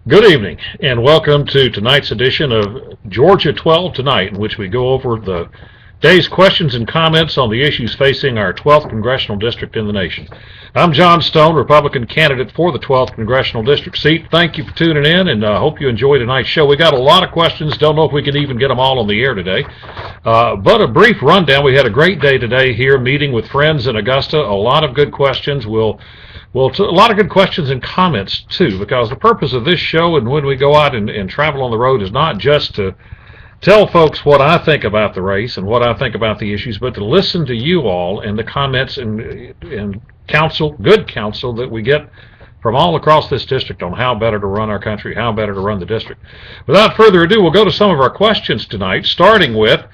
Good evening, and welcome to tonight's edition of GA12 Tonight, in which we go over the day's questions and comments on the issues facing our 12th Congressional District in the nation. I'm John Stone, Republican candidate for the 12th Congressional District seat. Thank you for tuning in, and I hope you enjoy tonight's show. We got a lot of questions. Don't know if we can even get them all on the air today. But a brief rundown. We had a great day today here meeting with friends in Augusta. A lot of good questions. A lot of good questions and comments, too, because the purpose of this show and when we go out and travel on the road is not just to tell folks what I think about the race and what I think about the issues, but to listen to you all and the comments and counsel, good counsel that we get from all across this district on how better to run our country, how better to run the district. Without further ado, we'll go to some of our questions tonight, starting with,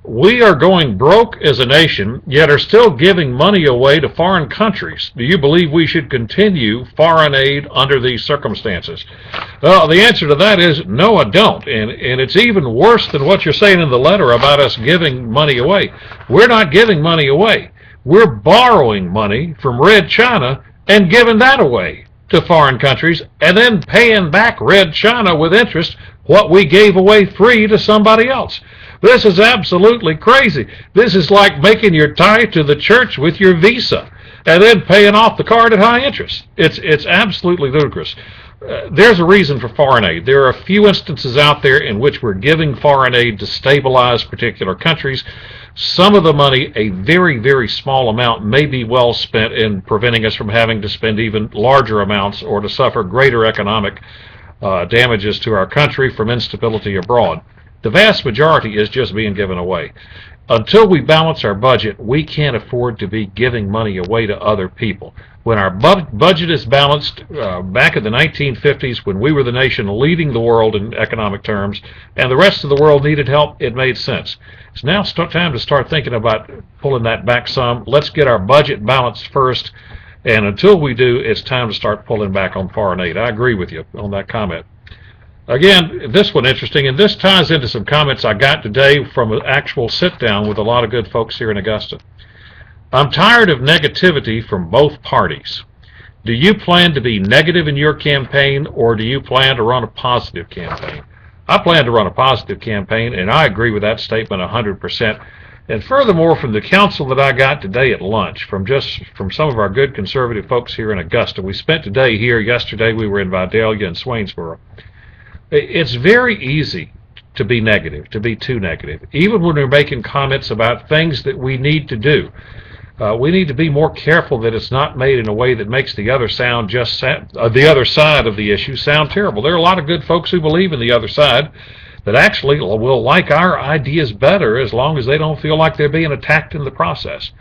we are going broke as a nation, yet are still giving money away to foreign countries. Do you believe we should continue foreign aid under these circumstances? Well, the answer to that is no, I don't. And it's even worse than what you're saying in the letter about us giving money away. We're not giving money away. We're borrowing money from Red China and giving that away to foreign countries and then paying back Red China with interest what we gave away free to somebody else. This is absolutely crazy. This is like making your tie to the church with your visa and then paying off the card at high interest. It's absolutely ludicrous. There's a reason for foreign aid. There are a few instances out there in which we're giving foreign aid to stabilize particular countries. Some of the money, a very, very small amount, may be well spent in preventing us from having to spend even larger amounts or to suffer greater economic damages to our country from instability abroad. The vast majority is just being given away. Until we balance our budget, we can't afford to be giving money away to other people. When our budget is balanced, back in the 1950s, when we were the nation leading the world in economic terms, and the rest of the world needed help, it made sense. It's now time to start thinking about pulling that back some. Let's get our budget balanced first, and until we do, it's time to start pulling back on foreign aid. I agree with you on that comment. Again, this one interesting, and this ties into some comments I got today from an actual sit-down with a lot of good folks here in Augusta. I'm tired of negativity from both parties. Do you plan to be negative in your campaign, or do you plan to run a positive campaign? I plan to run a positive campaign, and I agree with that statement 100%. And furthermore, from the counsel that I got today at lunch, from some of our good conservative folks here in Augusta, we spent today here. Yesterday we were in Vidalia and Swainsboro. It's very easy to be negative, to be too negative, even when we're making comments about things that we need to do. We need to be more careful that it's not made in a way that makes the other the other side of the issue sound terrible. There are a lot of good folks who believe in the other side that actually will like our ideas better as long as they don't feel like they're being attacked in the process.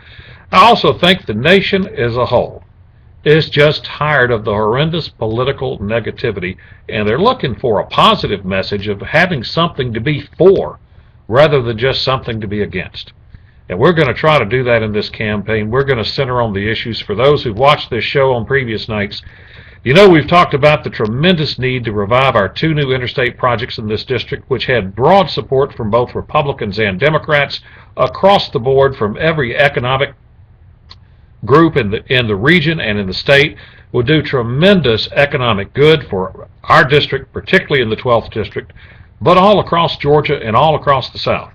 I also think the nation as a whole is just tired of the horrendous political negativity, and they're looking for a positive message of having something to be for rather than just something to be against. And we're going to try to do that in this campaign. We're going to center on the issues. For those who've watched this show on previous nights, you know we've talked about the tremendous need to revive our two new interstate projects in this district, which had broad support from both Republicans and Democrats across the board from every economic group in the region and in the state. Will do tremendous economic good for our district, particularly in the 12th district, but all across Georgia and all across the South.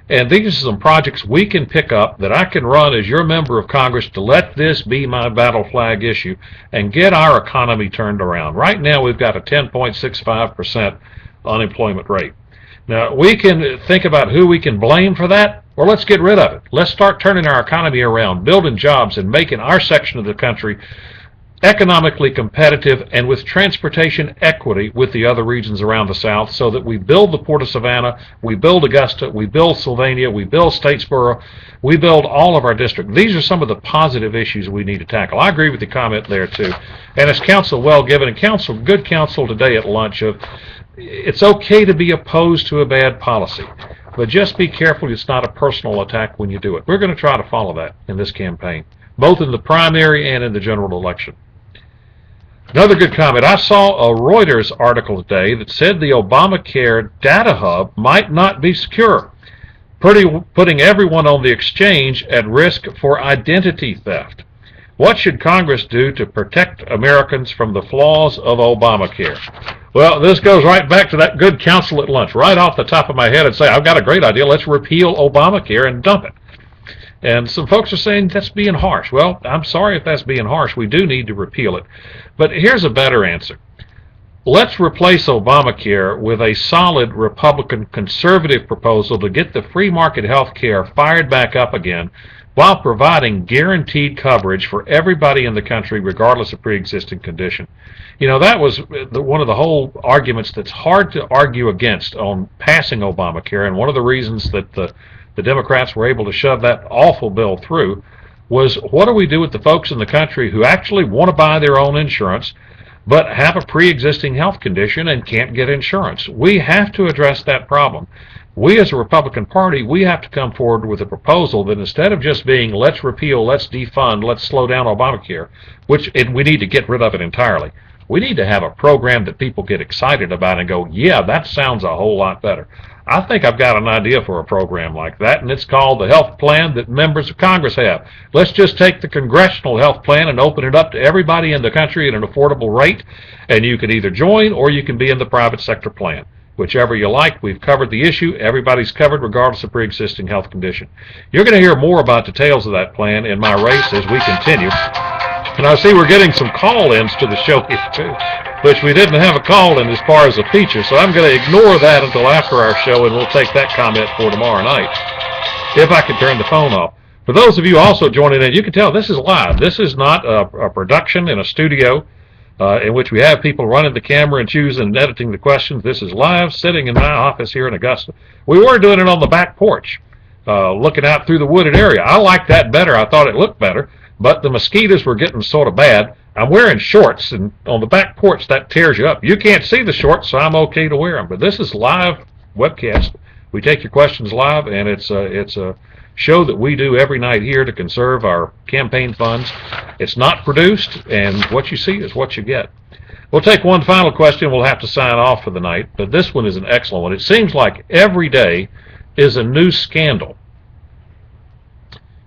And these are some projects we can pick up that I can run as your member of Congress to let this be my battle flag issue and get our economy turned around. Right now we've got a 10.65% unemployment rate. Now, we can think about who we can blame for that, or let's get rid of it. Let's start turning our economy around, building jobs, and making our section of the country economically competitive and with transportation equity with the other regions around the South, so that we build the Port of Savannah, we build Augusta, we build Sylvania, we build Statesboro, we build all of our district. These are some of the positive issues we need to tackle. I agree with the comment there, too. And it's counsel well given, and good counsel today at lunch of it's okay to be opposed to a bad policy, but just be careful it's not a personal attack when you do it. We're going to try to follow that in this campaign, both in the primary and in the general election. Another good comment. I saw a Reuters article today that said the Obamacare data hub might not be secure, putting everyone on the exchange at risk for identity theft. What should Congress do to protect Americans from the flaws of Obamacare? Well, this goes right back to that good counsel at lunch, right off the top of my head, and say, I've got a great idea. Let's repeal Obamacare and dump it. And some folks are saying that's being harsh. Well, I'm sorry if that's being harsh. We do need to repeal it. But here's a better answer. Let's replace Obamacare with a solid Republican conservative proposal to get the free market health care fired back up again while providing guaranteed coverage for everybody in the country regardless of pre-existing condition. You know, that was one of the whole arguments that's hard to argue against on passing Obamacare, and one of the reasons that the Democrats were able to shove that awful bill through was, what do we do with the folks in the country who actually want to buy their own insurance but have a pre-existing health condition and can't get insurance? We have to address that problem. We as a Republican Party, we have to come forward with a proposal that instead of just being let's repeal, let's defund, let's slow down Obamacare, which we need to get rid of it entirely. We need to have a program that people get excited about and go, yeah, that sounds a whole lot better. I think I've got an idea for a program like that, and it's called the health plan that members of Congress have. Let's just take the congressional health plan and open it up to everybody in the country at an affordable rate, and you can either join or you can be in the private sector plan. Whichever you like. We've covered the issue. Everybody's covered regardless of pre-existing health condition. You're going to hear more about details of that plan in my race as we continue. And I see we're getting some call-ins to the show here too, which we didn't have a call-in as far as a feature, so I'm going to ignore that until after our show, and we'll take that comment for tomorrow night, if I can turn the phone off. For those of you also joining in, you can tell this is live. This is not a production in a studio in which we have people running the camera and choosing and editing the questions. This is live, sitting in my office here in Augusta. We were doing it on the back porch, looking out through the wooded area. I liked that better. I thought it looked better, but the mosquitoes were getting sort of bad. I'm wearing shorts, and on the back porch, that tears you up. You can't see the shorts, so I'm okay to wear them. But this is live webcast. We take your questions live, and it's a show that we do every night here to conserve our campaign funds. It's not produced, and what you see is what you get. We'll take one final question. We'll have to sign off for the night, but this one is an excellent one. It seems like every day is a new scandal.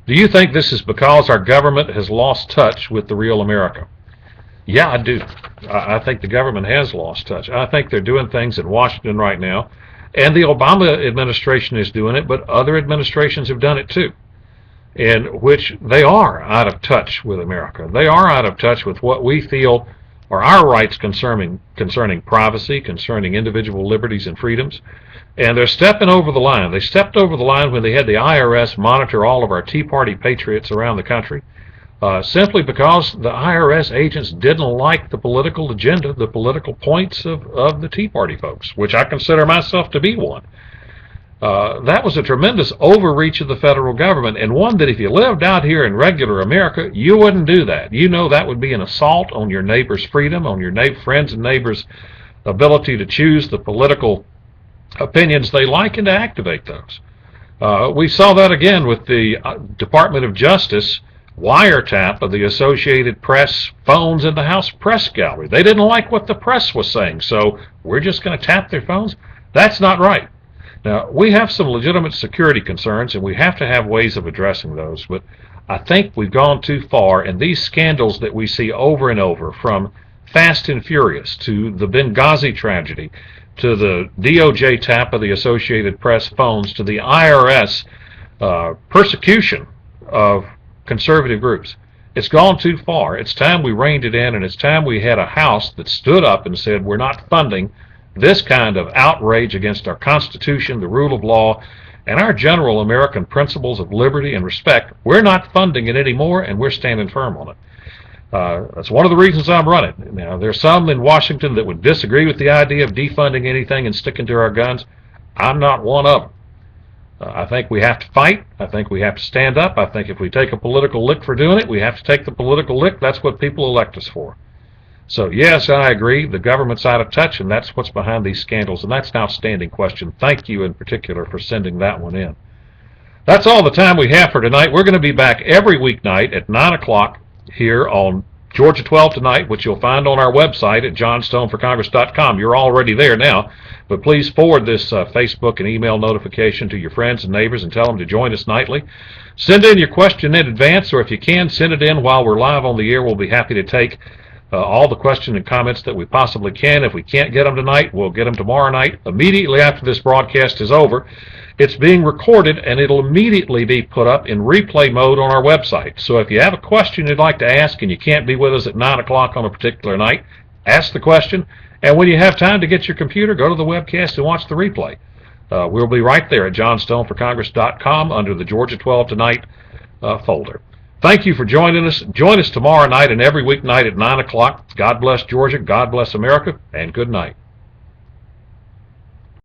Do you think this is because our government has lost touch with the real America? Yeah, I do. I think the government has lost touch. I think they're doing things in Washington right now, and the Obama administration is doing it, but other administrations have done it too, in which they are out of touch with America. They are out of touch with what we feel are our rights concerning privacy, concerning individual liberties and freedoms. And they're stepping over the line. They stepped over the line when they had the IRS monitor all of our Tea Party patriots around the country, simply because the IRS agents didn't like the political agenda, the political points of the Tea Party folks, which I consider myself to be one. That was a tremendous overreach of the federal government, and one that if you lived out here in regular America, you wouldn't do that. You know that would be an assault on your neighbor's freedom, on your friends and neighbors' ability to choose the political opinions they like and to activate those. We saw that again with the Department of Justice wiretap of the Associated Press phones in the House Press Gallery. They didn't like what the press was saying, so we're just going to tap their phones? That's not right. Now, we have some legitimate security concerns, and we have to have ways of addressing those, but I think we've gone too far, and these scandals that we see over and over, from Fast and Furious to the Benghazi tragedy, to the DOJ tap of the Associated Press phones, to the IRS persecution of conservative groups. It's gone too far. It's time we reined it in, and it's time we had a House that stood up and said, we're not funding this kind of outrage against our Constitution, the rule of law, and our general American principles of liberty and respect. We're not funding it anymore, and we're standing firm on it. That's one of the reasons I'm running. Now, there's some in Washington that would disagree with the idea of defunding anything and sticking to our guns. I'm not one of them. I think we have to fight. I think we have to stand up. I think if we take a political lick for doing it, we have to take the political lick. That's what people elect us for. So, yes, I agree. The government's out of touch, and that's what's behind these scandals, and that's an outstanding question. Thank you in particular for sending that one in. That's all the time we have for tonight. We're going to be back every weeknight at 9 o'clock here on GA12 Tonight, which you'll find on our website at johnstoneforcongress.com. You're already there now, but please forward this Facebook and email notification to your friends and neighbors and tell them to join us nightly. Send in your question in advance, or if you can, send it in while we're live on the air. We'll be happy to take all the questions and comments that we possibly can. If we can't get them tonight, we'll get them tomorrow night, immediately after this broadcast is over. It's being recorded, and it'll immediately be put up in replay mode on our website. So if you have a question you'd like to ask and you can't be with us at 9 o'clock on a particular night, ask the question, and when you have time to get your computer, go to the webcast and watch the replay. We'll be right there at johnstoneforcongress.com under the Georgia 12 Tonight folder. Thank you for joining us. Join us tomorrow night and every weeknight at 9 o'clock. God bless Georgia, God bless America, and good night.